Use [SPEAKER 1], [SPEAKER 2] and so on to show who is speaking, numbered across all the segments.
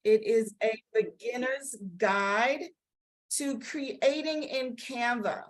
[SPEAKER 1] It is a beginner's guide to creating in Canva,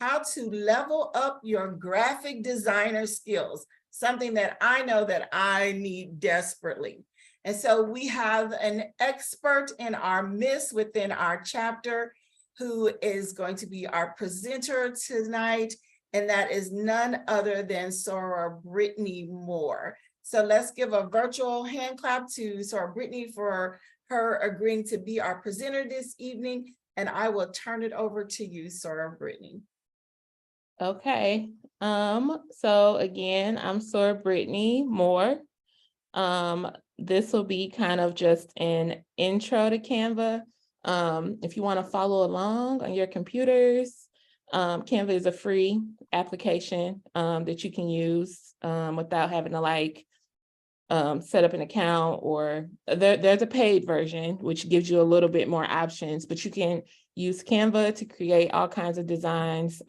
[SPEAKER 1] how to level up your graphic designer skills, something that I know that I need desperately. And so we have an expert in our midst within our chapter who is going to be our presenter tonight, and that is none other than Soror Brittany Moore. So let's give a virtual hand clap to Soror Brittany for her agreeing to be our presenter this evening, and I will turn it over to you, Soror Brittany.
[SPEAKER 2] Okay, so again, I'm Soror Brittany Moore. This will be kind of just an intro to Canva. If you want to follow along on your computers, Canva is a free application that you can use without having to like set up an account, or there's a paid version which gives you a little bit more options, but you can use Canva to create all kinds of designs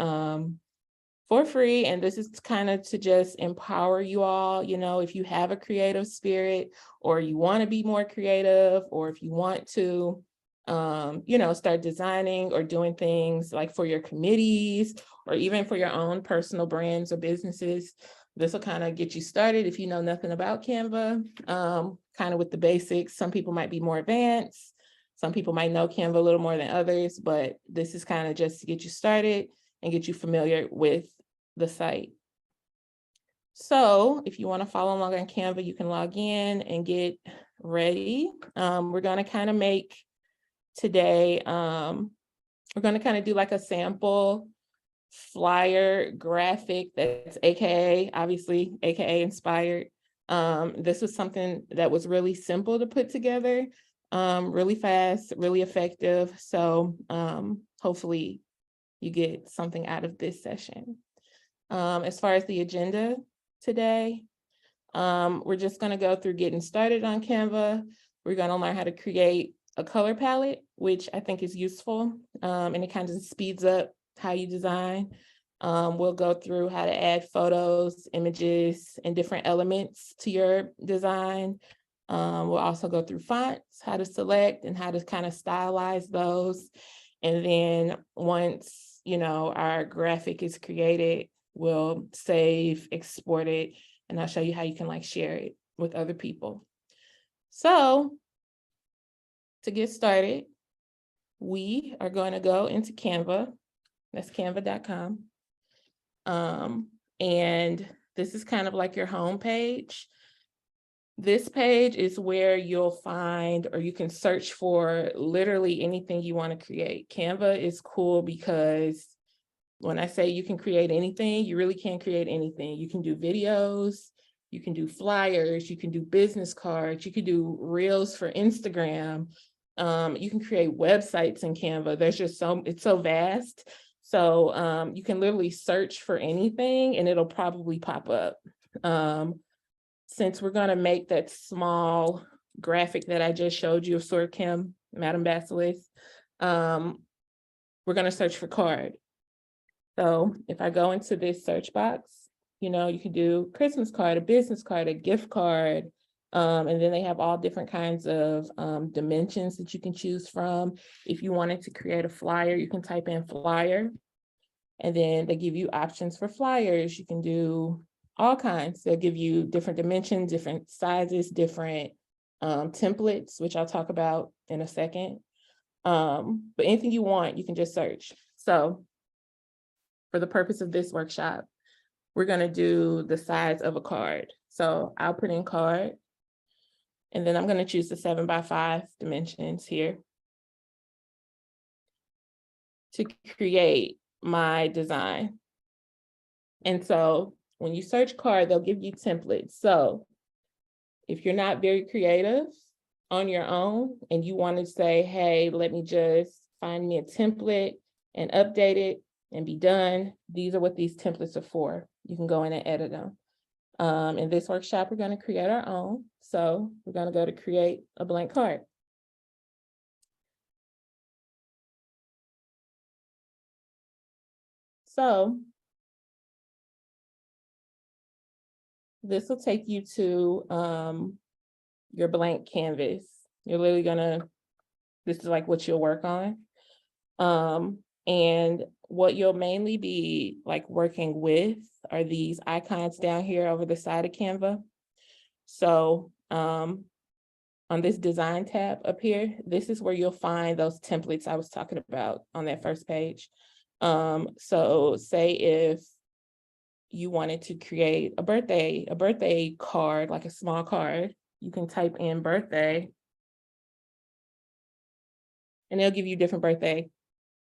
[SPEAKER 2] for free. And this is kind of to just empower you all, you know, if you have a creative spirit, or you want to be more creative, or if you want to, you know, start designing or doing things like for your committees, or even for your own personal brands or businesses. This will kind of get you started if you know nothing about Canva, kind of with the basics. Some people might be more advanced. Some people might know Canva a little more than others, but this is kind of just to get you started and get you familiar with the site. So if you want to follow along on Canva, you can log in and get ready. We're going to kind of make today, we're going to kind of do like a sample flyer graphic that's AKA, obviously, AKA inspired. This was something that was really simple to put together, really fast, really effective. So hopefully you get something out of this session. As far as the agenda today, we're just going to go through getting started on Canva. We're going to learn how to create a color palette, which I think is useful, and it kind of speeds up how you design. We'll go through how to add photos, images, and different elements to your design. We'll also go through fonts, how to select and how to kind of stylize those. And then once, you know, our graphic is created, we'll save, export it, and I'll show you how you can like share it with other people. So to get started, we are going to go into Canva. That's canva.com. And this is kind of like your home page. This page is where you'll find, or you can search for literally anything you want to create. Canva is cool because when I say you can create anything, you really can create anything. You can do videos, you can do flyers, you can do business cards, you can do reels for Instagram. You can create websites in Canva. There's just it's so vast. So you can literally search for anything and it'll probably pop up. Since we're going to make that small graphic that I just showed you of Soror Kim, Madam Basilisk, we're going to search for card. So if I go into this search box, you know, you can do Christmas card, a business card, a gift card, and then they have all different kinds of dimensions that you can choose from. If you wanted to create a flyer, you can type in flyer, and then they give you options for flyers. You can do all kinds. They'll give you different dimensions, different sizes, different templates, which I'll talk about in a second. But anything you want, you can just search. So for the purpose of this workshop, we're going to do the size of a card. So I'll put in card, and then I'm going to choose the 7x5 dimensions here to create my design. And so when you search card, they'll give you templates. So if you're not very creative on your own and you want to say, hey, let me just find me a template and update it and be done, these are what these templates are for. You can go in and edit them. In this workshop, we're going to create our own. So we're going to go to create a blank card. So this will take you to your blank canvas. You're literally this is like what you'll work on. And what you'll mainly be like working with are these icons down here over the side of Canva. So on this design tab up here, this is where you'll find those templates I was talking about on that first page. So say if you wanted to create a birthday card, like a small card, you can type in birthday and they'll give you different birthday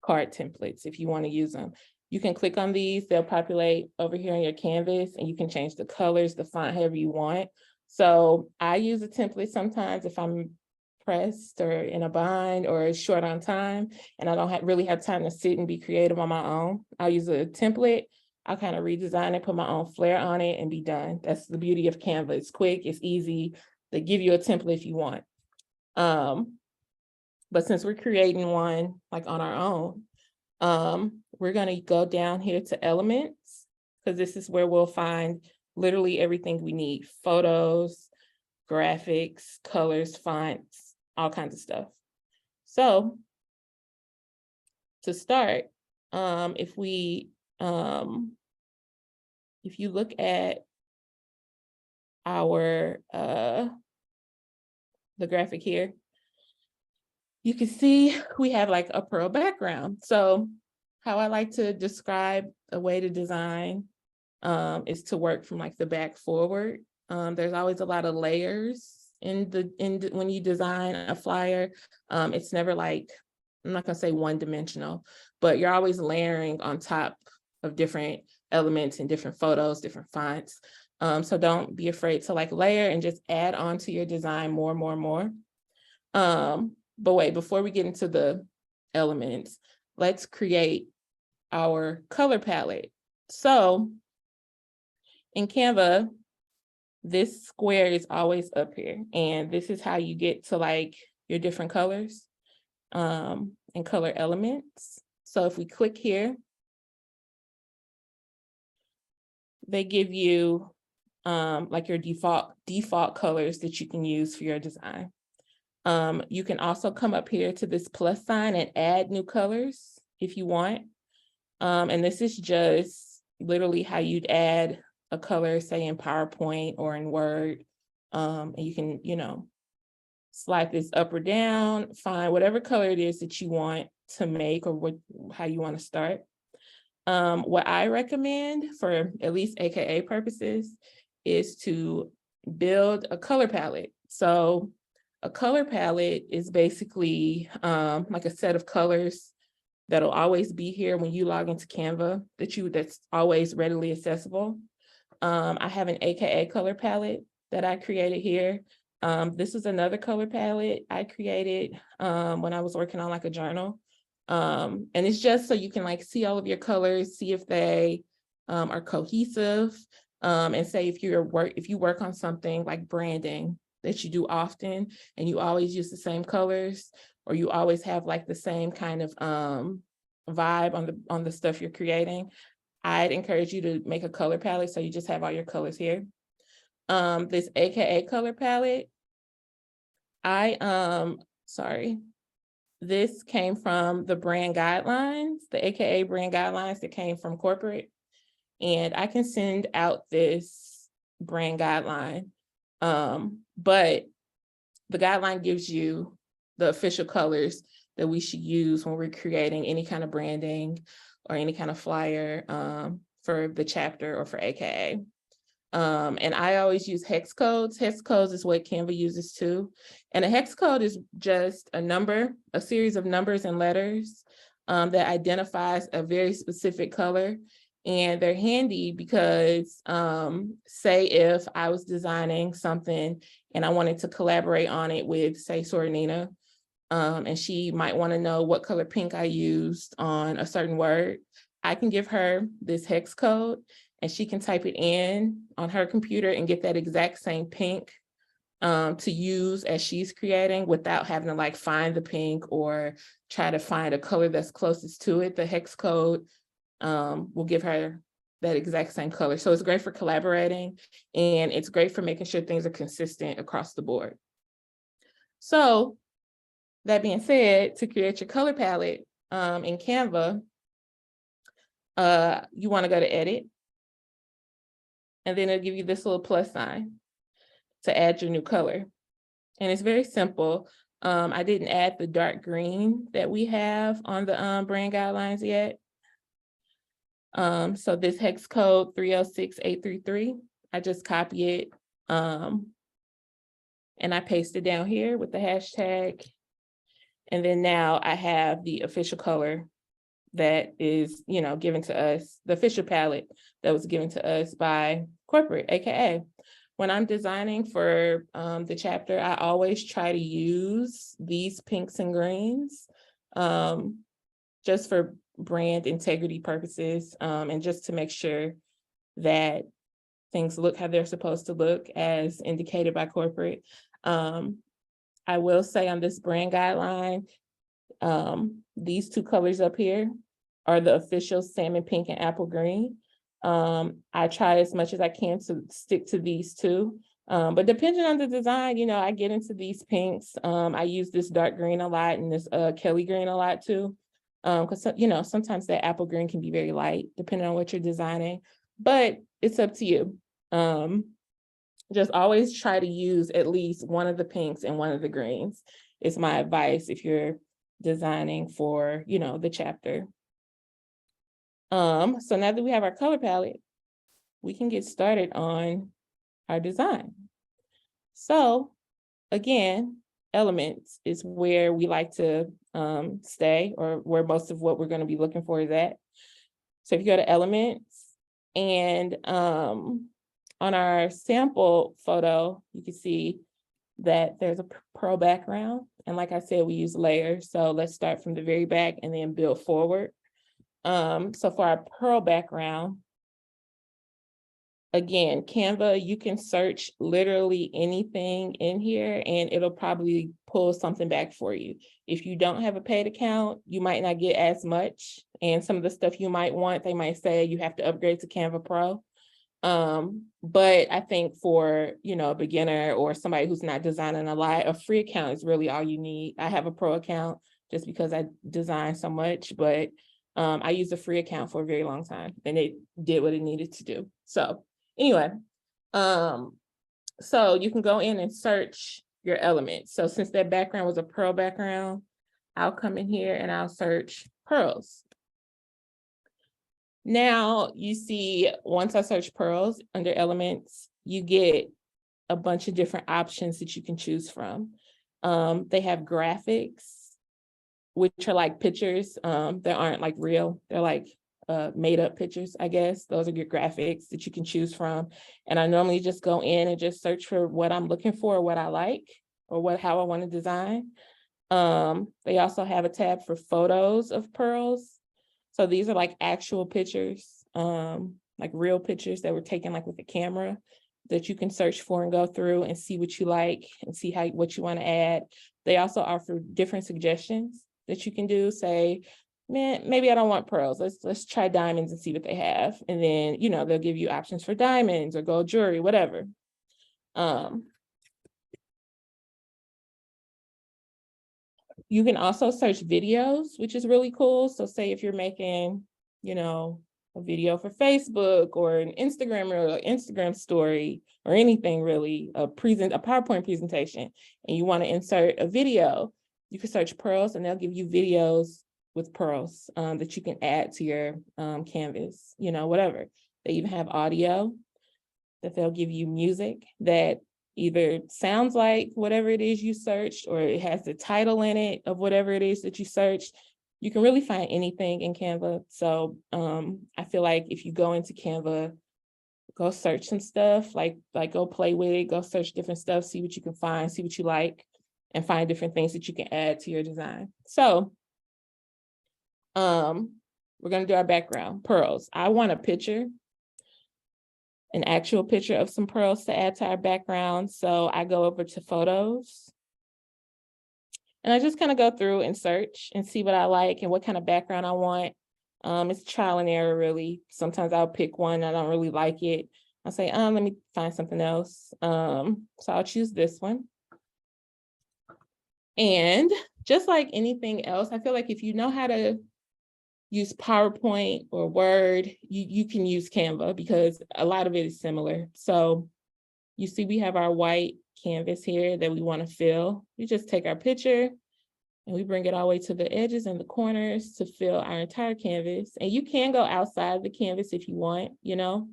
[SPEAKER 2] card templates if you want to use them. You can click on these, they'll populate over here on your canvas and you can change the colors, the font, however you want. So I use a template sometimes if I'm pressed or in a bind or short on time and I don't really have time to sit and be creative on my own. I'll use a template, I'll kind of redesign it, put my own flair on it and be done. That's the beauty of Canva. It's quick, it's easy. They give you a template if you want. But since we're creating one like on our own, we're going to go down here to elements, because this is where we'll find literally everything we need: photos, graphics, colors, fonts, all kinds of stuff. So to start, if you look at our the graphic here, you can see we have like a Pearl background. So how I like to describe a way to design is to work from like the back forward. There's always a lot of layers when you design a flyer. It's never like, I'm not gonna say one-dimensional, but you're always layering on top of different elements and different photos, different fonts. So don't be afraid to like layer and just add on to your design more and more and more. But wait, before we get into the elements, let's create our color palette. So in Canva, this square is always up here, and this is how you get to like your different colors and color elements. So if we click here, they give you like your default colors that you can use for your design. You can also come up here to this plus sign and add new colors if you want. And this is just literally how you'd add a color, say in PowerPoint or in Word. And you can, slide this up or down, find whatever color it is that you want to make or how you want to start. What I recommend for at least AKA purposes is to build a color palette. So a color palette is basically like a set of colors that'll always be here when you log into Canva, that's always readily accessible. I have an AKA color palette that I created here. This is another color palette I created when I was working on like a journal. And it's just so you can like see all of your colors, see if they are cohesive. And say if you work on something like branding that you do often and you always use the same colors, or you always have like the same kind of vibe on the stuff you're creating, I'd encourage you to make a color palette so you just have all your colors here. This AKA color palette, this came from the brand guidelines, the AKA brand guidelines that came from corporate. And I can send out this brand guideline, but the guideline gives you the official colors that we should use when we're creating any kind of branding or any kind of flyer for the chapter or for AKA. And I always use hex codes. Hex codes is what Canva uses too. And a hex code is just a series of numbers and letters that identifies a very specific color. And they're handy because say if I was designing something and I wanted to collaborate on it with, say, Soranina, and she might want to know what color pink I used on a certain word, I can give her this hex code and she can type it in on her computer and get that exact same pink to use as she's creating without having to like find the pink or try to find a color that's closest to it. The hex code will give her that exact same color. So it's great for collaborating and it's great for making sure things are consistent across the board. So that being said, to create your color palette in Canva, you want to go to edit, and then it'll give you this little plus sign to add your new color. And it's very simple. I didn't add the dark green that we have on the brand guidelines yet. So this hex code 306833, I just copy it and I paste it down here with the hashtag. And then now I have the official color that is, given to us, the official palette that was given to us by corporate, AKA. When I'm designing for the chapter, I always try to use these pinks and greens just for brand integrity purposes and just to make sure that things look how they're supposed to look as indicated by corporate. I will say on this brand guideline, these two colors up here are the official salmon pink and apple green. I try as much as I can to stick to these two, but depending on the design, I get into these pinks. I use this dark green a lot and this Kelly green a lot too, because sometimes that apple green can be very light depending on what you're designing, but it's up to you. Just always try to use at least one of the pinks and one of the greens is my advice if you're designing for, the chapter. So now that we have our color palette, we can get started on our design. So again, elements is where we like to stay, or where most of what we're going to be looking for is at. So if you go to elements and on our sample photo, you can see that there's a pearl background. And like I said, we use layers. So let's start from the very back and then build forward. So for our pearl background, again, Canva, you can search literally anything in here and it'll probably pull something back for you. If you don't have a paid account, you might not get as much. And some of the stuff you might want, they might say you have to upgrade to Canva Pro. But I think for, a beginner or somebody who's not designing a lot, a free account is really all you need. I have a pro account just because I design so much, but I used a free account for a very long time and it did what it needed to do. So anyway, so you can go in and search your elements. So since that background was a pearl background, I'll come in here and I'll search pearls. Now you see, once I search pearls under elements, you get a bunch of different options that you can choose from. They have graphics, which are like pictures that aren't like real. They're like made up pictures, I guess. Those are your graphics that you can choose from. And I normally just go in and just search for what I'm looking for, what I like, or how I want to design. They also have a tab for photos of pearls. So these are like actual pictures, like real pictures that were taken like with a camera that you can search for and go through and see what you like and see what you want to add. They also offer different suggestions that you can do. Say, man, maybe I don't want pearls. Let's try diamonds and see what they have. And then, they'll give you options for diamonds or gold jewelry, whatever. You can also search videos, which is really cool. So say if you're making, a video for Facebook or an Instagram reel or Instagram story or anything really, a PowerPoint presentation, and you want to insert a video, you can search pearls and they'll give you videos with pearls that you can add to your canvas, whatever. They even have audio that they'll give you, music that either sounds like whatever it is you searched or it has the title in it of whatever it is that you searched. You can really find anything in Canva. So I feel like if you go into Canva, go search some stuff, like go play with it, go search different stuff, see what you can find, see what you like, and find different things that you can add to your design. So we're going to do our background, pearls. I want a picture, an actual picture of some pearls to add to our background. So I go over to photos and I just kind of go through and search and see what I like and what kind of background I want. It's trial and error, really. Sometimes I'll pick one, I don't really like it. I'll say, let me find something else. So I'll choose this one. And just like anything else, I feel like if you know how to use PowerPoint or Word, you can use Canva because a lot of it is similar. So you see we have our white canvas here that we want to fill. We just take our picture and we bring it all the way to the edges and the corners to fill our entire canvas. And you can go outside the canvas if you want, you know,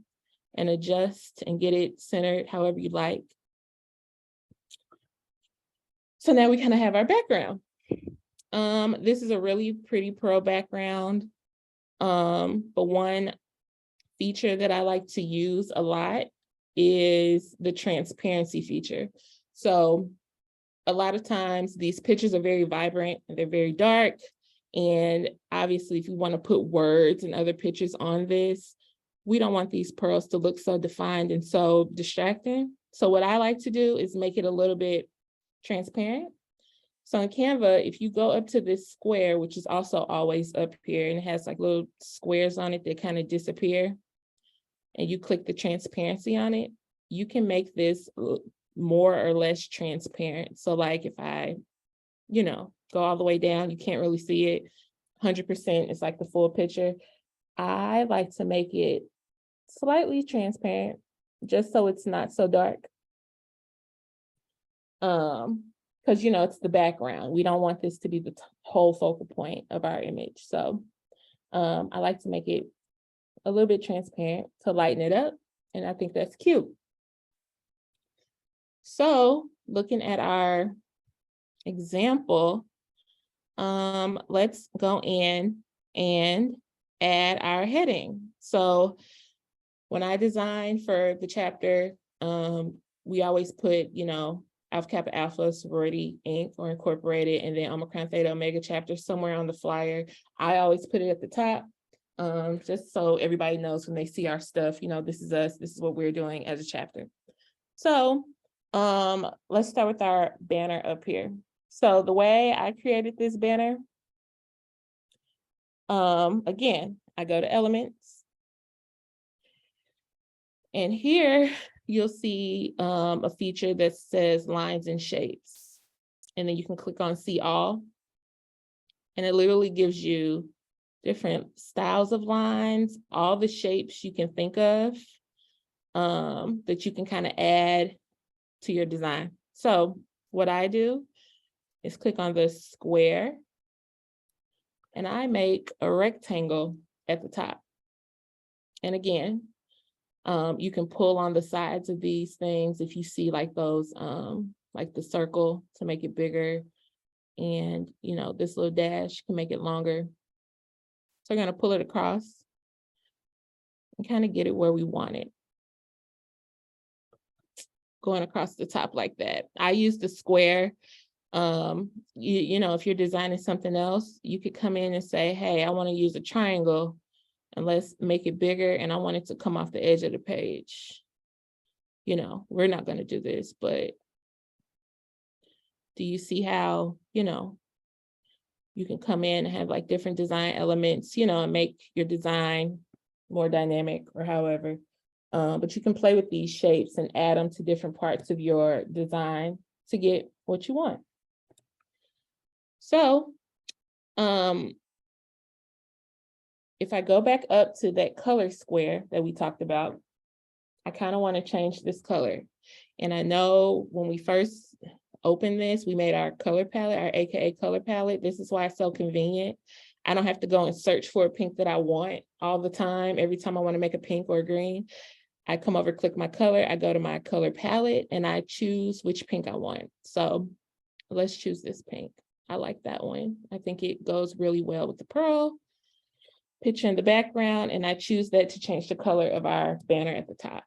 [SPEAKER 2] and adjust and get it centered however you like. So now we kind of have our background. This is a really pretty pearl background. But one feature that I like to use a lot is the transparency feature. So a lot of times these pictures are very vibrant and they're very dark. And obviously, if you want to put words and other pictures on this, we don't want these pearls to look so defined and so distracting. So what I like to do is make it a little bit transparent. So in Canva, if you go up to this square, which is also always up here, and it has like little squares on it that kind of disappear, and you click the transparency on it, you can make this more or less transparent. So like if I, you know, go all the way down, you can't really see it. 100%, it's like the full picture. I like to make it slightly transparent, just so it's not so dark. Because, you know, it's the background. We don't want this to be the whole focal point of our image. So I like to make it a little bit transparent to lighten it up. And I think that's cute. So looking at our example, let's go in and add our heading. So when I design for the chapter, we always put, you know, Alpha Kappa Alpha Sorority Inc. or Incorporated, and then Omicron Theta Omega Chapter somewhere on the flyer. I always put it at the top, just so everybody knows when they see our stuff, you know, this is us, this is what we're doing as a chapter. So let's start with our banner up here. So the way I created this banner, again, I go to Elements. And here you'll see a feature that says lines and shapes. And then you can click on see all. And it literally gives you different styles of lines, all the shapes you can think of that you can kind of add to your design. So what I do is click on the square and I make a rectangle at the top. And again, you can pull on the sides of these things if you see like those, like the circle to make it bigger. And, you know, this little dash can make it longer. So we're going to pull it across and kind of get it where we want it. Going across the top like that. I use the square. You know, if you're designing something else, you could come in and say, hey, I want to use a triangle. And let's make it bigger, and I want it to come off the edge of the page. You know, we're not going to do this, but do you see how, you know, you can come in and have like different design elements, you know, and make your design more dynamic or however. But you can play with these shapes and add them to different parts of your design to get what you want. So, if I go back up to that color square that we talked about, I kind of want to change this color. And I know when we first opened this, we made our color palette, our AKA color palette. This is why it's so convenient. I don't have to go and search for a pink that I want all the time. Every time I want to make a pink or a green, I come over, click my color, I go to my color palette, and I choose which pink I want. So let's choose this pink. I like that one. I think it goes really well with the pearl picture in the background, and I choose that to change the color of our banner at the top.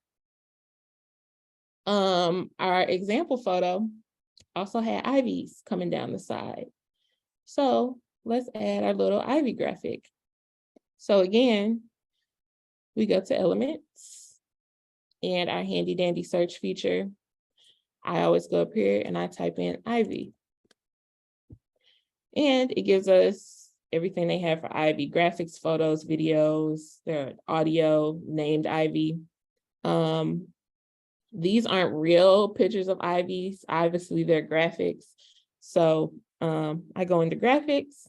[SPEAKER 2] Our example photo also had ivies coming down the side. So let's add our little ivy graphic. So again, we go to Elements and our handy dandy search feature. I always go up here and I type in ivy. And it gives us everything they have for ivy: graphics, photos, videos, their audio, named ivy. These aren't real pictures of ivies. Obviously, they're graphics. So I go into graphics,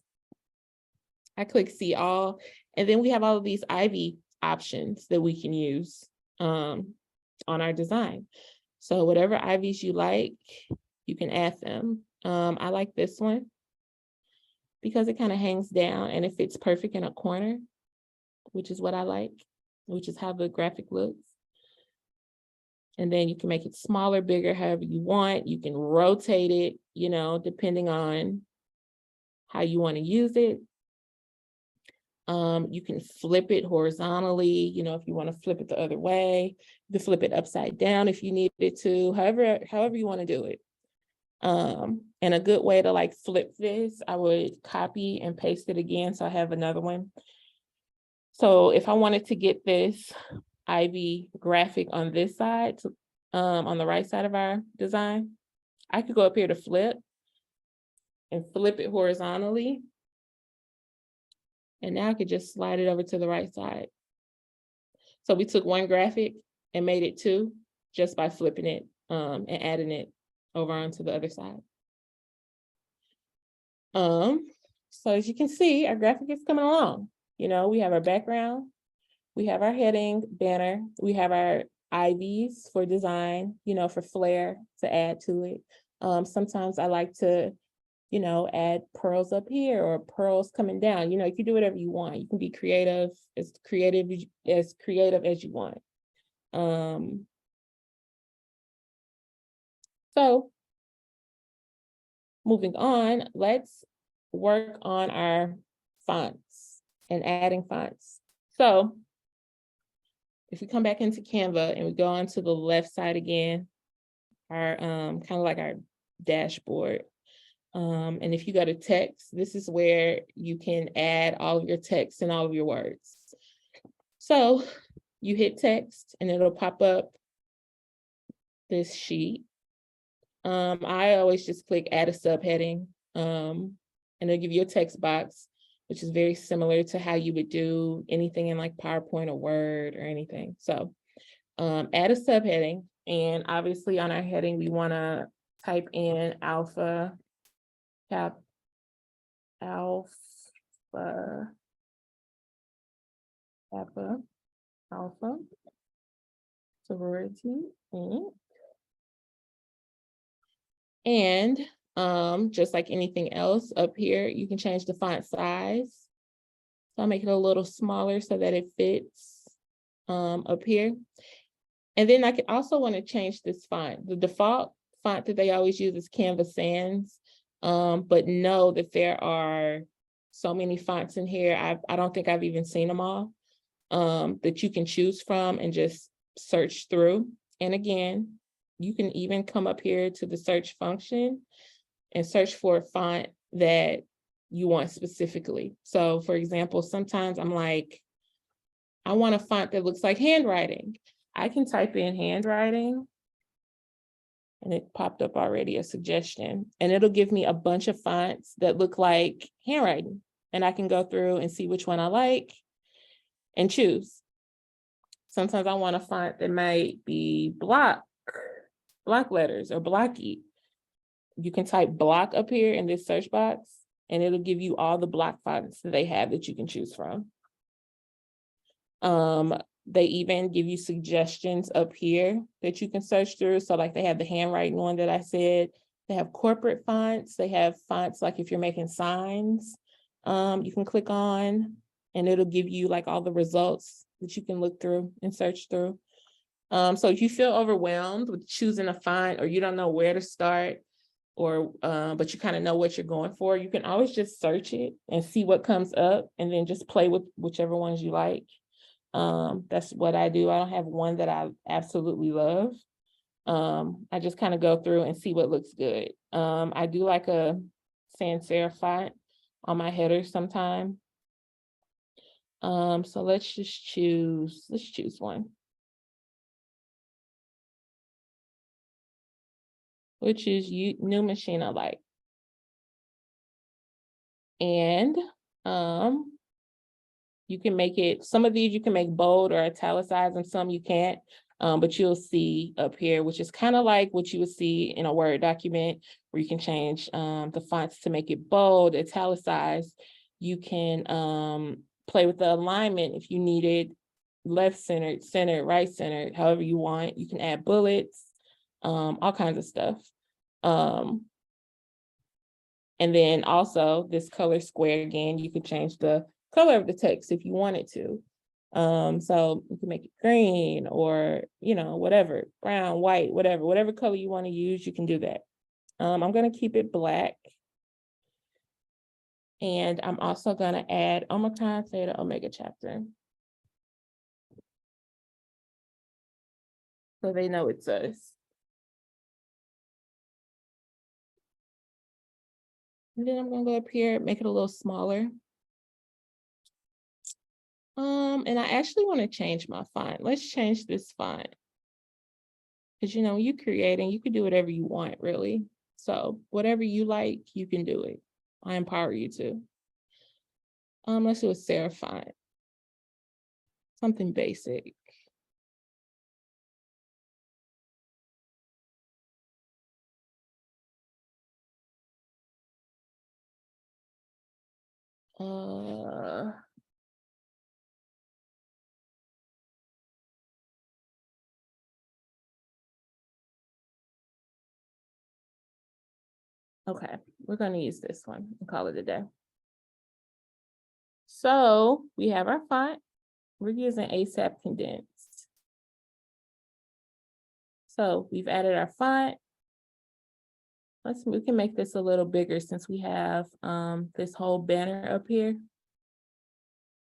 [SPEAKER 2] I click see all, and then we have all of these Ivy options that we can use on our design. So whatever Ivies you like, you can add them. I like this one because it kind of hangs down and it fits perfect in a corner, which is what I like, which is how the graphic looks. And then you can make it smaller, bigger, however you want. You can rotate it, you know, depending on how you want to use it. You can flip it horizontally, you know, if you want to flip it the other way. You can flip it upside down if you needed to, however you want to do it. And a good way to like flip this, I would copy and paste it again. So I have another one. So if I wanted to get this Ivy graphic on this side, on the right side of our design, I could go up here to flip and flip it horizontally. And now I could just slide it over to the right side. So we took one graphic and made it two just by flipping it and adding it over onto the other side. So as you can see, our graphic is coming along. You know, we have our background, we have our heading, banner, we have our Ivies for design, you know, for flair to add to it. Sometimes I like to, you know, add pearls up here or pearls coming down. You know, you can do whatever you want. You can be creative as you want. So moving on, let's work on our fonts and adding fonts. So if we come back into Canva and we go on to the left side again, our kind of like our dashboard. And if you go to text, this is where you can add all of your text and all of your words. So you hit text and it'll pop up this sheet. I always just click add a subheading, and it'll give you a text box, which is very similar to how you would do anything in like PowerPoint or Word or anything. So add a subheading, and obviously on our heading, we want to type in Alpha Kappa Alpha Sorority. And just like anything else up here, you can change the font size. So I'll make it a little smaller so that it fits up here. And then I could also want to change this font. The default font that they always use is Canva Sans, but know that there are so many fonts in here. I don't think I've even seen them all, that you can choose from and just search through. And again, you can even come up here to the search function and search for a font that you want specifically. So for example, sometimes I'm like, I want a font that looks like handwriting. I can type in handwriting and it popped up already a suggestion, and it'll give me a bunch of fonts that look like handwriting. And I can go through and see which one I like and choose. Sometimes I want a font that might be block letters or blocky. You can type block up here in this search box and it'll give you all the block fonts that they have that you can choose from. They even give you suggestions up here that you can search through. So like they have the handwriting one that I said, they have corporate fonts, they have fonts like if you're making signs, you can click on and it'll give you like all the results that you can look through and search through. So if you feel overwhelmed with choosing a font or you don't know where to start, or but you kind of know what you're going for, you can always just search it and see what comes up and then just play with whichever ones you like. That's what I do. I don't have one that I absolutely love. I just kind of go through and see what looks good. I do like a sans serif font on my header sometime. So let's choose one, which is New Machine I like. And you can make it, some of these you can make bold or italicize and some you can't. But you'll see up here, which is kind of like what you would see in a Word document, where you can change the fonts to make it bold, italicized. You can play with the alignment if you needed left-centered, centered, right-centered, however you want. You can add bullets, all kinds of stuff. And then also this color square, again, you could change the color of the text if you wanted to. So you can make it green or, whatever, brown, white, whatever color you want to use, you can do that. I'm going to keep it black. And I'm also going to add Omicron Theta Omega Chapter, so they know it's us. And then I'm going to go up here, make it a little smaller. And I actually want to change my font. Let's change this font. Because, when you're creating, you can do whatever you want, really. So whatever you like, you can do it. I empower you to. Let's do a serif font. Something basic. Okay, we're going to use this one and call it a day. So we have our font. We're using ASAP condensed. So we've added our font. We can make this a little bigger since we have this whole banner up here.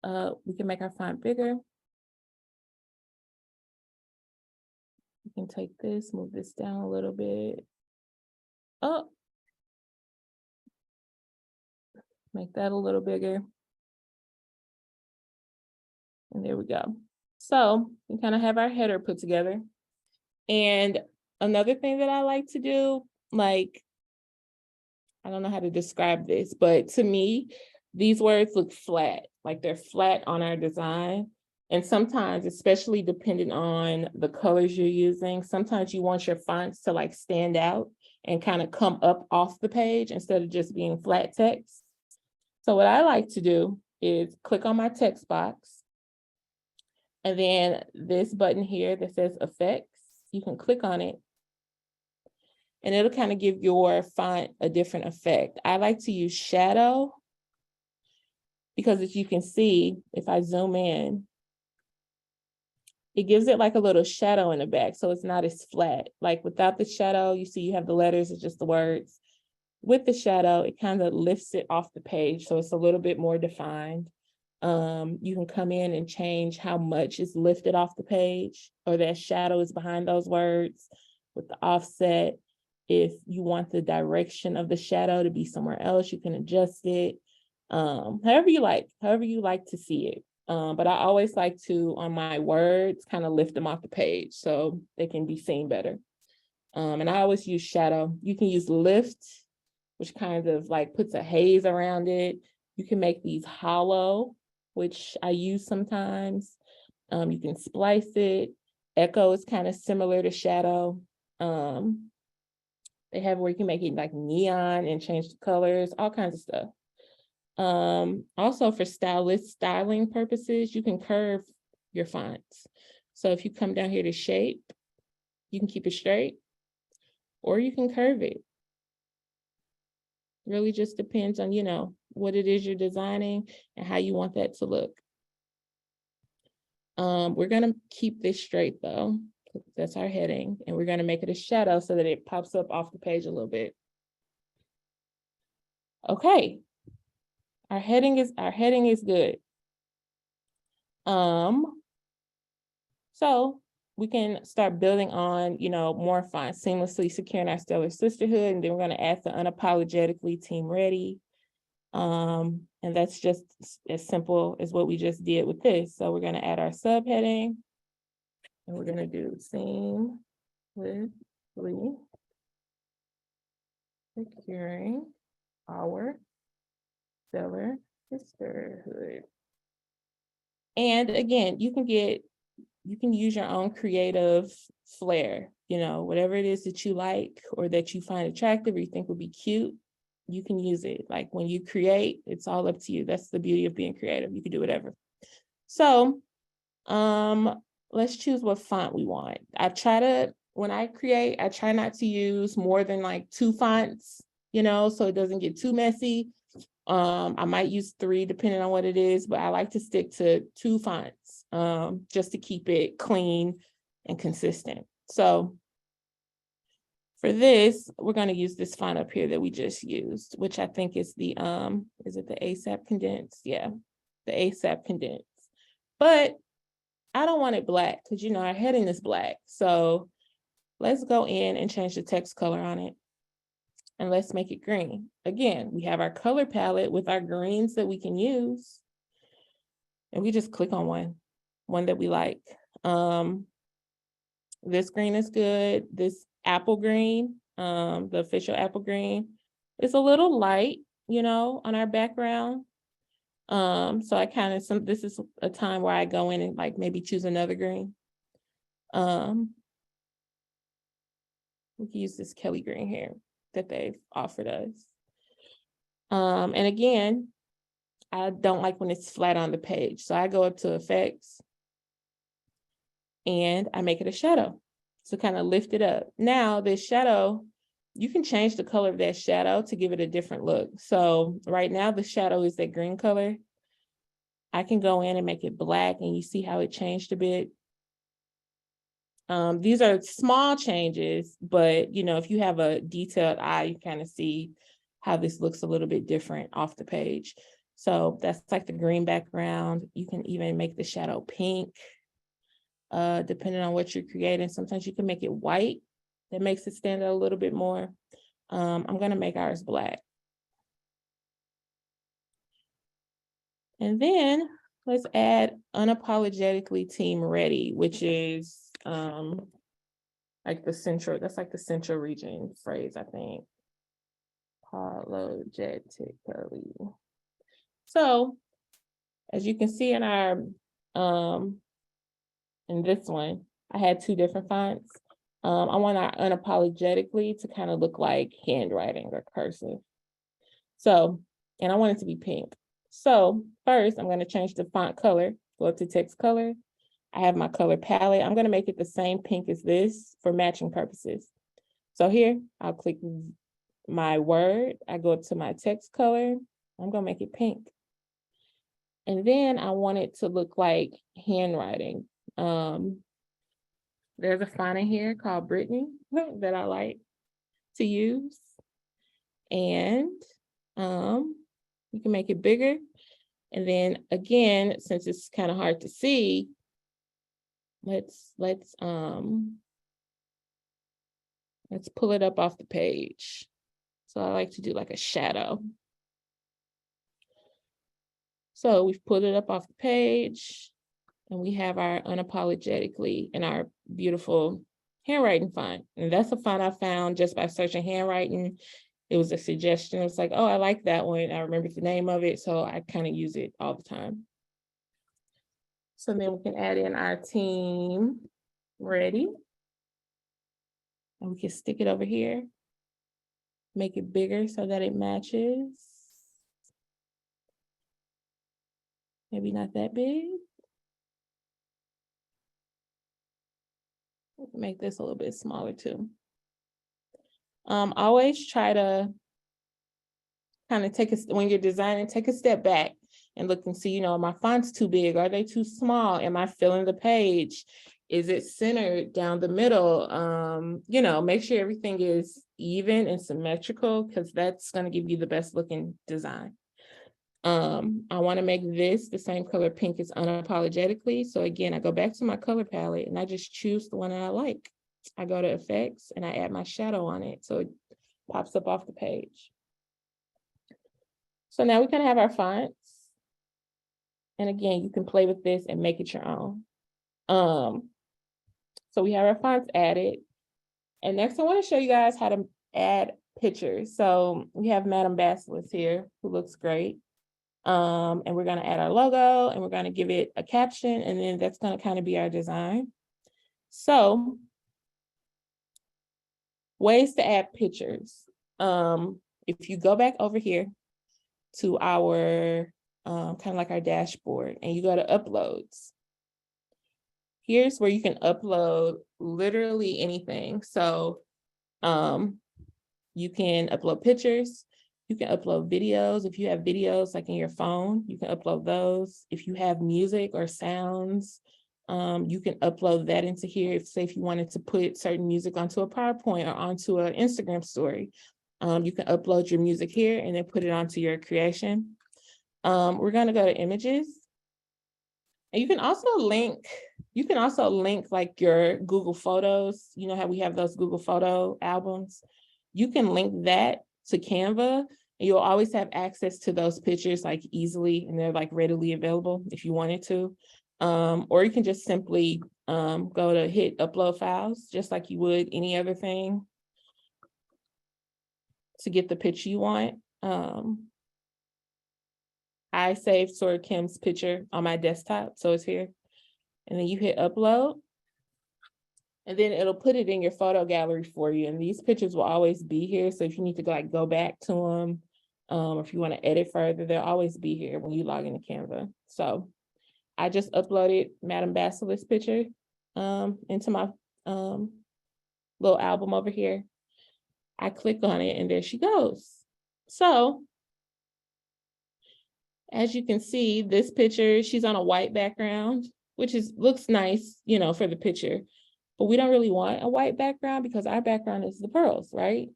[SPEAKER 2] We can make our font bigger. We can take this, move this down a little bit. Oh, make that a little bigger. And there we go. So we kind of have our header put together. And another thing that I like to do, like, I don't know how to describe this, but to me, these words look flat, like they're flat on our design. And sometimes, especially depending on the colors you're using, sometimes you want your fonts to like stand out and kind of come up off the page instead of just being flat text. So what I like to do is click on my text box. And then this button here that says effects, you can click on it. And it'll kind of give your font a different effect. I like to use shadow because as you can see, if I zoom in, it gives it like a little shadow in the back. So it's not as flat. Like without the shadow, you see you have the letters, it's just the words. With the shadow, it kind of lifts it off the page. So it's a little bit more defined. You can come in and change how much is lifted off the page or that shadow is behind those words with the offset. If you want the direction of the shadow to be somewhere else, you can adjust it. However you like to see it. But I always like to, on my words, kind of lift them off the page so they can be seen better. And I always use shadow. You can use lift, which kind of like puts a haze around it. You can make these hollow, which I use sometimes. You can splice it. Echo is kind of similar to shadow. They have where you can make it like neon and change the colors, all kinds of stuff. Also for styling purposes, you can curve your fonts. So if you come down here to shape, you can keep it straight or you can curve it. Really just depends on, what it is you're designing and how you want that to look. We're going to keep this straight though. That's our heading, and we're going to make it a shadow so that it pops up off the page a little bit. Okay. Our heading is good. So we can start building on, more fonts, seamlessly securing our stellar sisterhood, and then we're going to add the unapologetically team ready. And that's just as simple as what we just did with this. So we're going to add our subheading, and we're going to do seamlessly securing our stellar sisterhood. And again, you can get you can use your own creative flair, you know, whatever it is that you like or that you find attractive or you think would be cute, you can use it. Like when you create, it's all up to you. That's the beauty of being creative. You can do whatever. So let's choose what font we want. When I create, I try not to use more than like 2 fonts, you know, so it doesn't get too messy. I might use 3 depending on what it is, but I like to stick to 2 fonts just to keep it clean and consistent. So for this, we're going to use this font up here that we just used, which I think is the, is it the ASAP Condensed? Yeah, the ASAP Condensed. But I don't want it black because, you know, our heading is black. So let's go in and change the text color on it. And let's make it green. Again, we have our color palette with our greens that we can use. And we just click on one that we like. This green is good. This apple green, the official apple green, is a little light, you know, on our background. So I kind of, this is a time where I go in and like maybe choose another green. We can use this Kelly green here that they've offered us. And again, I don't like when it's flat on the page. So I go up to effects and I make it a shadow to kind of lift it up. Now this shadow, you can change the color of that shadow to give it a different look. So right now the shadow is that green color. I can go in and make it black and you see how it changed a bit. These are small changes, but you know, if you have a detailed eye, you kind of see how this looks a little bit different off the page. So that's like the green background. You can even make the shadow pink, depending on what you're creating. Sometimes you can make it white. That makes it stand out a little bit more. I'm going to make ours black. And then let's add Unapologetically Team Ready, which is like the central, that's like the central region phrase, I think. Apologetically. So as you can see in our in this one, I had 2 different fonts. I want our Unapologetically to kind of look like handwriting or cursive. So, and I want it to be pink. So first I'm going to change the font color, go up to text color. I have my color palette. I'm going to make it the same pink as this for matching purposes. So here, I'll click my word. I go up to my text color. I'm going to make it pink. And then I want it to look like handwriting. There's a font in here called Brittany that I like to use. And you can make it bigger. And then again, since it's kind of hard to see, let's pull it up off the page. So I like to do like a shadow. So we've pulled it up off the page and we have our Unapologetically in our beautiful handwriting font. And that's a font I found just by searching handwriting. It was a suggestion. It was like, oh, I like that one. I remember the name of it. So I kind of use it all the time. So then we can add in our Team Ready. And we can stick it over here. Make it bigger so that it matches. Maybe not that big. Make this a little bit smaller too. Always try to kind of when you're designing, take a step back and look and see, you know, are my fonts too big? Are they too small? Am I filling the page? Is it centered down the middle? You know, make sure everything is even and symmetrical because that's going to give you the best looking design. I want to make this the same color pink as Unapologetically. So again, I go back to my color palette and I just choose the one that I like. I go to effects and I add my shadow on it. So it pops up off the page. So now we can have our fonts. And again, you can play with this and make it your own. So we have our fonts added. And next I want to show you guys how to add pictures. So we have Madame Basilisk here, who looks great. And we're going to add our logo and we're going to give it a caption, and then that's going to kind of be our design. So ways to add pictures. If you go back over here to our kind of like our dashboard and you go to uploads, here's where you can upload literally anything. So you can upload pictures, you can upload videos. If you have videos like in your phone, you can upload those. If you have music or sounds, you can upload that into here. If you wanted to put certain music onto a PowerPoint or onto an Instagram story, you can upload your music here and then put it onto your creation. We're going to go to images. And you can also link like your Google Photos. You know how we have those Google Photo albums? You can link that to Canva, and you'll always have access to those pictures like easily, and they're like readily available if you wanted to. Or you can just simply go to hit upload files, just like you would any other thing, to get the picture you want. I saved Sora Kim's picture on my desktop, so it's here. And then you hit upload, and then it'll put it in your photo gallery for you. And these pictures will always be here. So if you need to go back to them, or if you want to edit further, they'll always be here when you log into Canva. So I just uploaded Madam Basilisk's picture into my little album over here. I click on it and there she goes. So as you can see, this picture, she's on a white background, which looks nice, you know, for the picture, but we don't really want a white background because our background is the pearls, right?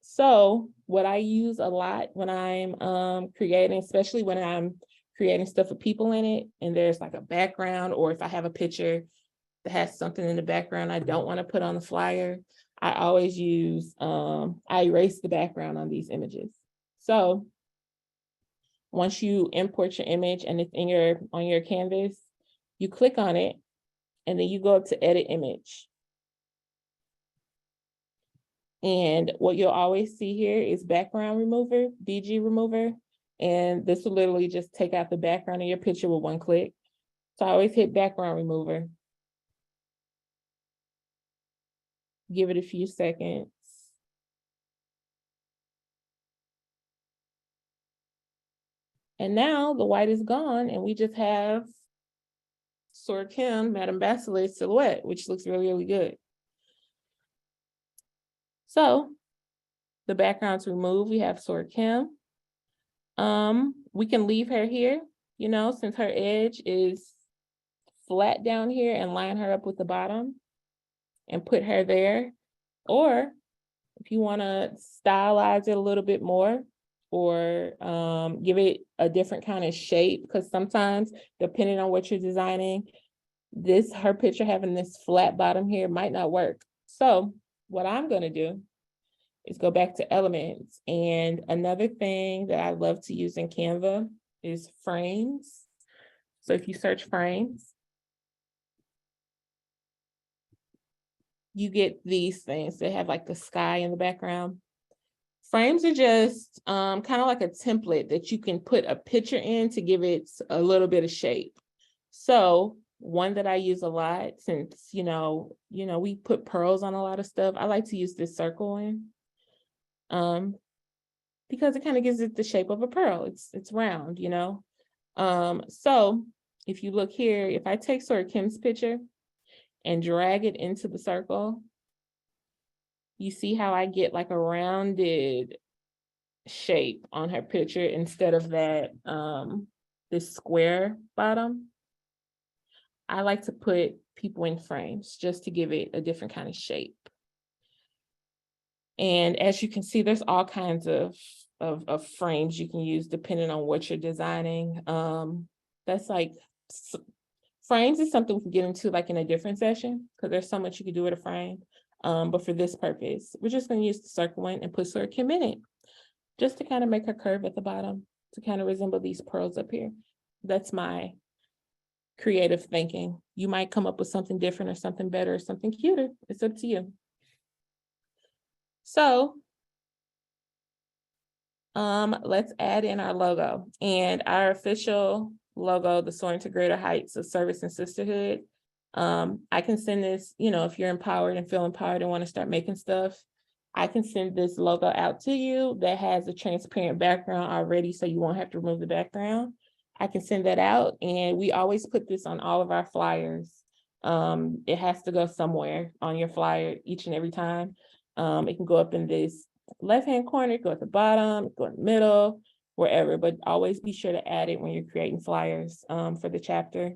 [SPEAKER 2] So what I use a lot when I'm creating, especially when I'm creating stuff with people in it, and there's like a background, or if I have a picture that has something in the background I don't want to put on the flyer, I always use, I erase the background on these images. So once you import your image and it's on your canvas, you click on it and then you go up to edit image. And what you'll always see here is background remover, BG remover. And this will literally just take out the background of your picture with one click. So I always hit background remover. Give it a few seconds. And now the white is gone and we just have Sora Kim, Madam Basilisk silhouette, which looks really, really good. So the background's removed. We have Sora Kim. We can leave her here, you know, since her edge is flat down here, and line her up with the bottom and put her there. Or if you want to stylize it a little bit more, or give it a different kind of shape, because sometimes depending on what you're designing, her picture having this flat bottom here might not work. So what I'm going to do is go back to elements. And another thing that I love to use in Canva is frames. So if you search frames, you get these things. They have like the sky in the background. Frames are just kind of like a template that you can put a picture in to give it a little bit of shape. So one that I use a lot, since, you know, we put pearls on a lot of stuff, I like to use this circle one. Because it kind of gives it the shape of a pearl. It's round, you know. So if you look here, if I take Sora Kim's picture and drag it into the circle, you see how I get like a rounded shape on her picture instead of that this square bottom. I like to put people in frames just to give it a different kind of shape. And as you can see, there's all kinds of frames you can use depending on what you're designing. That's like, frames is something we can get into like in a different session, because there's so much you can do with a frame. But for this purpose, we're just going to use the circle one and put Sora Kim in it, just to kind of make her curve at the bottom, to kind of resemble these pearls up here. That's my creative thinking. You might come up with something different or something better or something cuter. It's up to you. So let's add in our logo and our official logo, the Soaring to Greater Heights of Service and Sisterhood. I can send this, if you're empowered and feel empowered and want to start making stuff, I can send this logo out to you that has a transparent background already, so you won't have to remove the background. I can send that out, and we always put this on all of our flyers. It has to go somewhere on your flyer each and every time. It can go up in this left-hand corner, go at the bottom, go in the middle, wherever, but always be sure to add it when you're creating flyers for the chapter.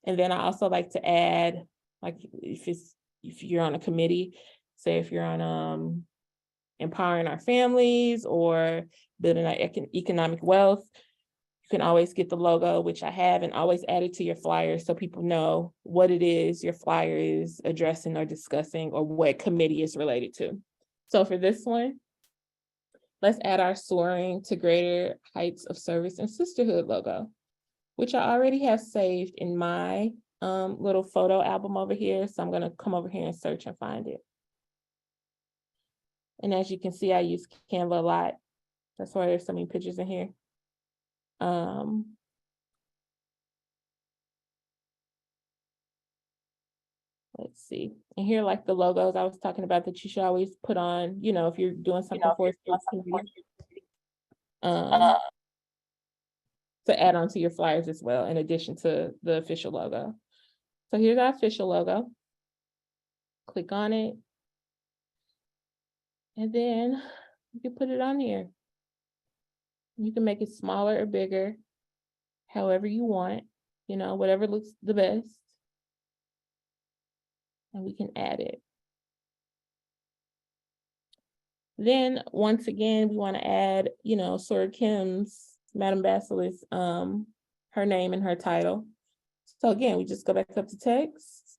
[SPEAKER 2] And then I also like to add, like if you're on a committee, say if you're on empowering our families or building our economic wealth, you can always get the logo, which I have, and always add it to your flyer so people know what it is your flyer is addressing or discussing or what committee is related to. So for this one, let's add our Soaring to Greater Heights of Service and Sisterhood logo, which I already have saved in my little photo album over here. So I'm going to come over here and search and find it. And as you can see, I use Canva a lot. That's why there's so many pictures in here. Let's see. And here, like the logos I was talking about that you should always put on, if you're doing something for to add on to your flyers as well, in addition to the official logo. So here's our official logo. Click on it. And then you can put it on here. You can make it smaller or bigger, however you want, whatever looks the best. And we can add it. Then once again, we want to add, Sora Kim's, Madam Basilisk, her name and her title. So again, we just go back up to text,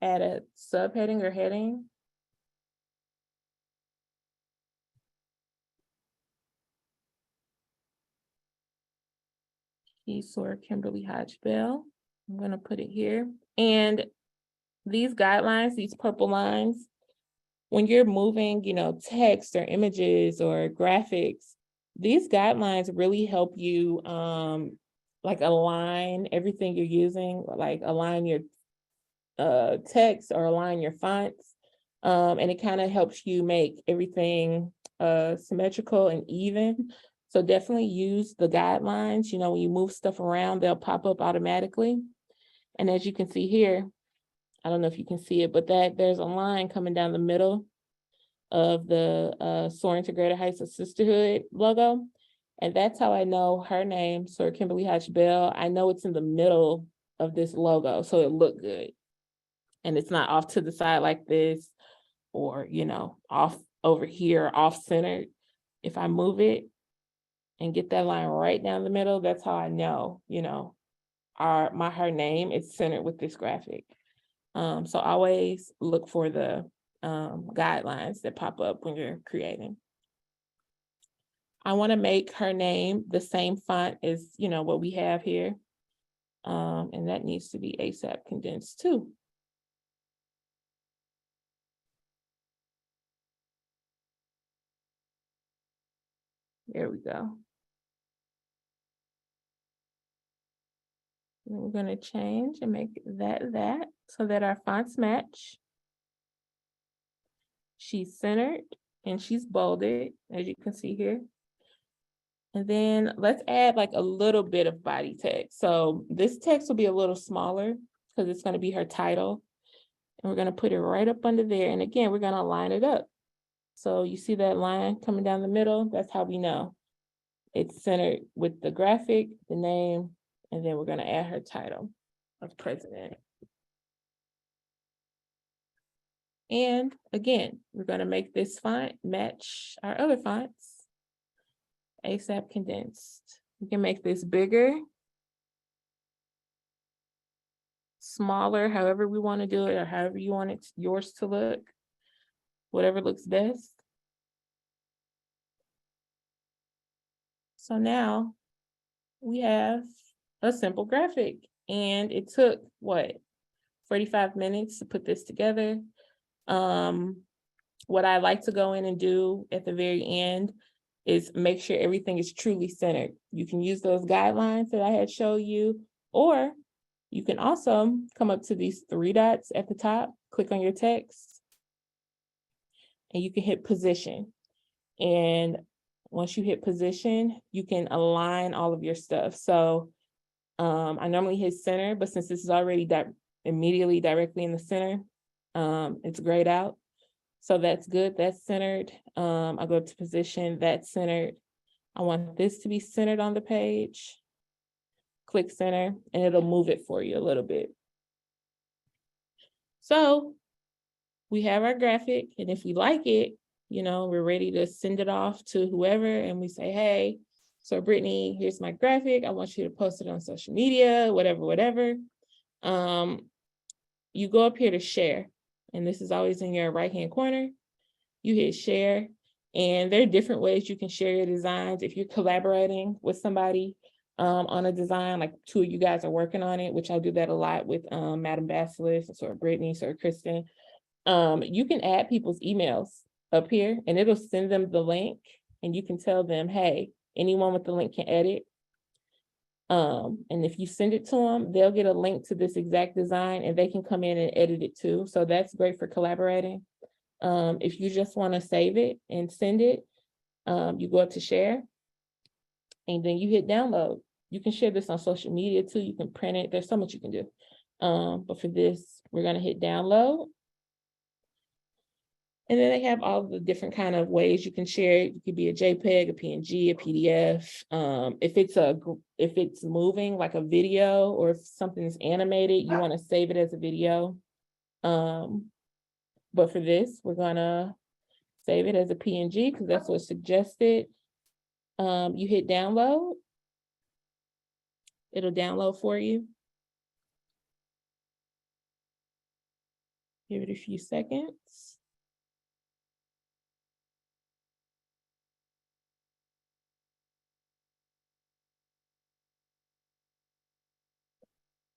[SPEAKER 2] add a subheading or heading. Sora Kimberly Hodge Bell. I'm going to put it here. And these guidelines, these purple lines, when you're moving, text or images or graphics, these guidelines really help you like align everything you're using, like align your text or align your fonts. And it kind of helps you make everything symmetrical and even. So definitely use the guidelines. When you move stuff around, they'll pop up automatically. And as you can see here, I don't know if you can see it, but there's a line coming down the middle of the Soaring to Greater Heights of Sisterhood logo. And that's how I know her name, Sora Kimberly Hodge Bell. I know it's in the middle of this logo, so it looked good. And it's not off to the side like this, or, off over here, off centered. If I move it and get that line right down the middle, that's how I know, her name is centered with this graphic. So always look for the guidelines that pop up when you're creating. I want to make her name the same font as, what we have here. And that needs to be ASAP condensed too. There we go. And we're going to change and make that so that our fonts match. She's centered and she's bolded, as you can see here. And then let's add like a little bit of body text. So this text will be a little smaller because it's going to be her title. And we're going to put it right up under there. And again, we're going to line it up. So you see that line coming down the middle? That's how we know it's centered with the graphic, the name, and then we're going to add her title of president. And again, we're going to make this font match our other fonts. ASAP condensed. We can make this bigger, smaller, however we want to do it, or however you want it yours to look, whatever looks best. So now we have a simple graphic, and it took 45 minutes to put this together. What I like to go in and do at the very end is make sure everything is truly centered. You can use those guidelines that I had showed you, or you can also come up to these 3 dots at the top, click on your text, and you can hit position. And once you hit position, you can align all of your stuff. So I normally hit center, but since this is already immediately directly in the center, it's grayed out. So that's good, that's centered. I'll go to position, that's centered. I want this to be centered on the page. Click center, and it'll move it for you a little bit. So we have our graphic, and if we like it, we're ready to send it off to whoever, and we say, hey, so Brittany, here's my graphic. I want you to post it on social media, whatever. You go up here to share, and this is always in your right-hand corner. You hit share, and there are different ways you can share your designs. If you're collaborating with somebody on a design, like 2 of you guys are working on it, which I do that a lot with Madam Basilisk, or Brittany, or Kristen. You can add people's emails up here, and it'll send them the link, and you can tell them, hey, anyone with the link can edit. And if you send it to them, they'll get a link to this exact design, and they can come in and edit it too. So that's great for collaborating. If you just want to save it and send it, you go up to share, and then you hit download. You can share this on social media too. You can print it. There's so much you can do. But for this, we're going to hit download. And then they have all the different kind of ways you can share it. It could be a JPEG, a PNG, a PDF. If it's moving like a video, or if something's animated, you want to save it as a video. But for this, we're gonna save it as a PNG because that's what's suggested. You hit download. It'll download for you. Give it a few seconds.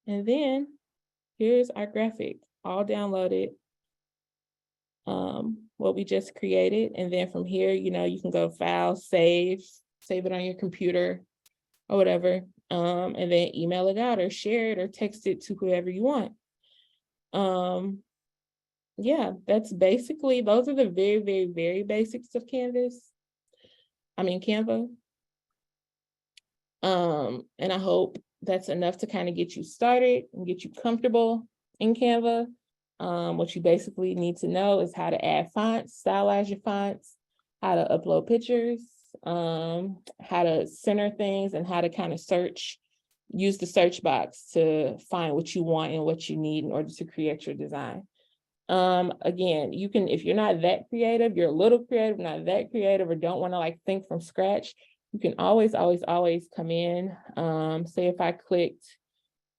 [SPEAKER 2] And then here's our graphic, all downloaded, what we just created. And then from here, you can go file, save it on your computer or whatever, and then email it out or share it or text it to whoever you want. Yeah, that's basically, those are the very, very, very basics of Canva. And I hope that's enough to kind of get you started and get you comfortable in Canva. What you basically need to know is how to add fonts, stylize your fonts, how to upload pictures, how to center things, and how to kind of use the search box to find what you want and what you need in order to create your design. Again, you can, if you're not that creative, you're a little creative, not that creative, or don't want to think from scratch, you can always come in. Say if I clicked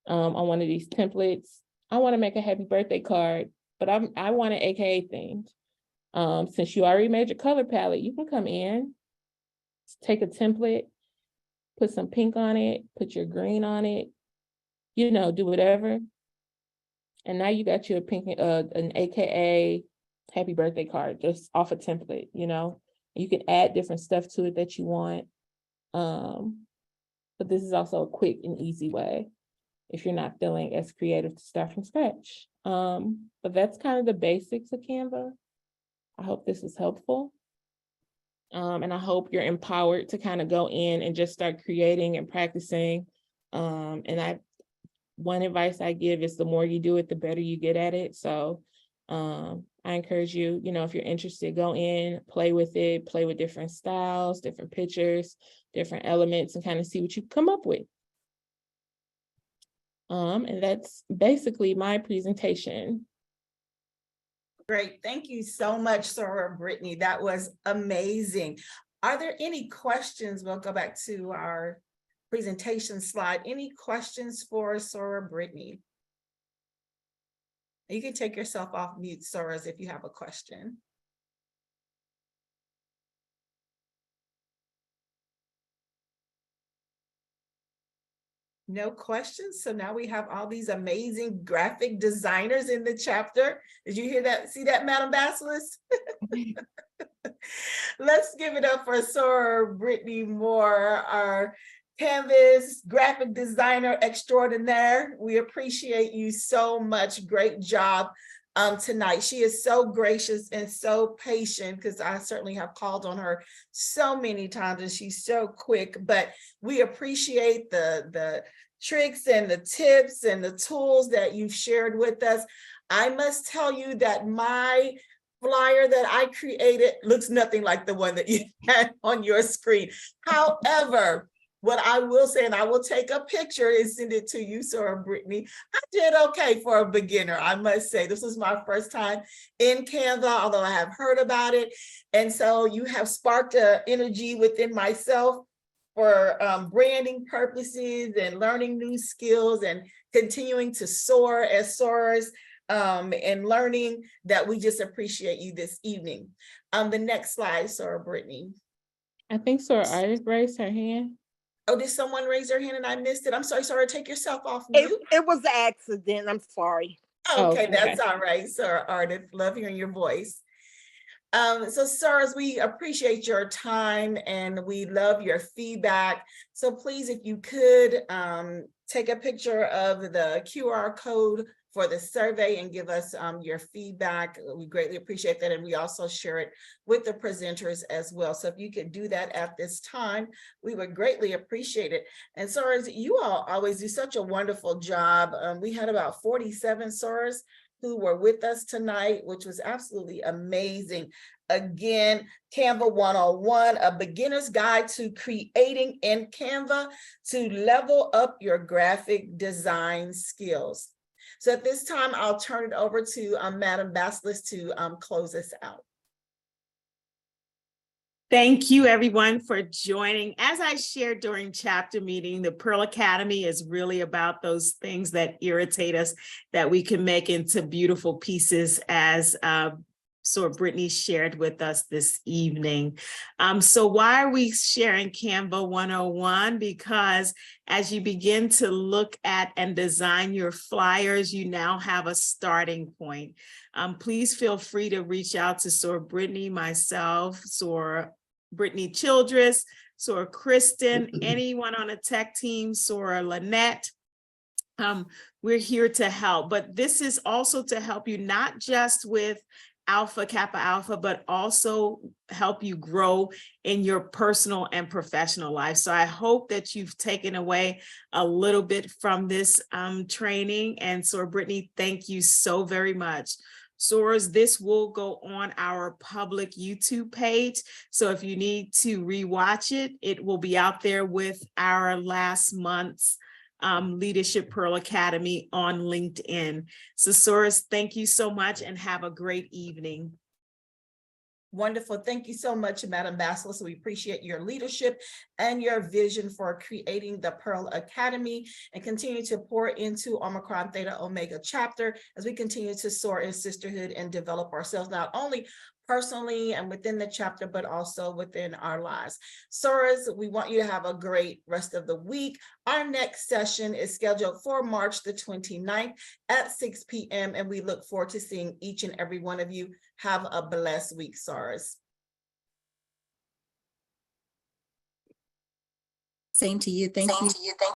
[SPEAKER 2] on one of these templates, I want to make a happy birthday card, but I want it AKA themed. Since you already made your color palette, you can come in, take a template, put some pink on it, put your green on it, do whatever. And now you got your an AKA happy birthday card just off a template, You can add different stuff to it that you want. But this is also a quick and easy way if you're not feeling as creative to start from scratch. But that's kind of the basics of Canva. I hope this is helpful. And I hope you're empowered to kind of go in and just start creating and practicing. One advice I give is the more you do it, the better you get at it. So I encourage you, if you're interested, go in, play with it, play with different styles, different pictures, different elements, and kind of see what you come up with. And that's basically my presentation.
[SPEAKER 1] Great. Thank you so much, Soror Brittany. That was amazing. Are there any questions? We'll go back to our presentation slide. Any questions for Soror Brittany? You can take yourself off mute, Soras, if you have a question. No questions. So now we have all these amazing graphic designers in the chapter. Did you hear that? See that, Madam Basilisk? Let's give it up for Soror Brittany Moore, our Canvas graphic designer extraordinaire. We appreciate you so much. Great job tonight. She is so gracious and so patient, because I certainly have called on her so many times and she's so quick, but we appreciate the tricks and the tips and the tools that you've shared with us. I must tell you that my flyer that I created looks nothing like the one that you had on your screen. However, what I will say, and I will take a picture and send it to you, Soror Brittany, I did okay for a beginner, I must say. This was my first time in Canva, although I have heard about it. And so you have sparked an energy within myself for branding purposes and learning new skills and continuing to soar as sorors, and learning that we just appreciate you this evening. The next slide, Soror Brittany.
[SPEAKER 2] I think Soror Iris raised her hand.
[SPEAKER 1] Oh, did someone raise their hand and I missed it? I'm sorry, Soror, take yourself off mute.
[SPEAKER 3] It was an accident. I'm sorry.
[SPEAKER 1] Okay,
[SPEAKER 2] okay.
[SPEAKER 1] that's all right, Soror Ardith. Love hearing your voice. So Sorors, we appreciate your time and we love your feedback. So please, if you could take a picture of the QR code for the survey and give us your feedback. We greatly appreciate that. And we also share it with the presenters as well. So if you could do that at this time, we would greatly appreciate it. And Sorors, you all always do such a wonderful job. We had about 47 Sorors who were with us tonight, which was absolutely amazing. Again, Canva 101, a beginner's guide to creating in Canva to level up your graphic design skills. So at this time, I'll turn it over to Madam Basilisk to close us out.
[SPEAKER 4] Thank you, everyone, for joining. As I shared during chapter meeting, the Pearl Academy is really about those things that irritate us that we can make into beautiful pieces, as Soror Brittany shared with us this evening. So why are we sharing Canva 101? Because as you begin to look at and design your flyers, you now have a starting point. Please feel free to reach out to Soror Brittany, myself, Soror Brittany Childress, Soror Kristen, anyone on the tech team, Soror Lynette. We're here to help, but this is also to help you not just with Alpha Kappa Alpha, but also help you grow in your personal and professional life. So I hope that you've taken away a little bit from this training. And Soror Brittany, thank you so very much. Sorors, this will go on our public YouTube page. So if you need to rewatch it, it will be out there with our last month's Leadership Pearl Academy on LinkedIn. So Sorors, thank you so much and have a great evening.
[SPEAKER 1] Wonderful. Thank you so much, Madam Basilisk. We appreciate your leadership and your vision for creating the Pearl Academy and continue to pour into Omicron Theta Omega Chapter as we continue to soar in sisterhood and develop ourselves, not only personally and within the chapter, but also within our lives. Sorors, we want you to have a great rest of the week. Our next session is scheduled for March the 29th at 6 p.m. and we look forward to seeing each and every one of you. Have a blessed week, Sorors.
[SPEAKER 5] Same to you. Thank you.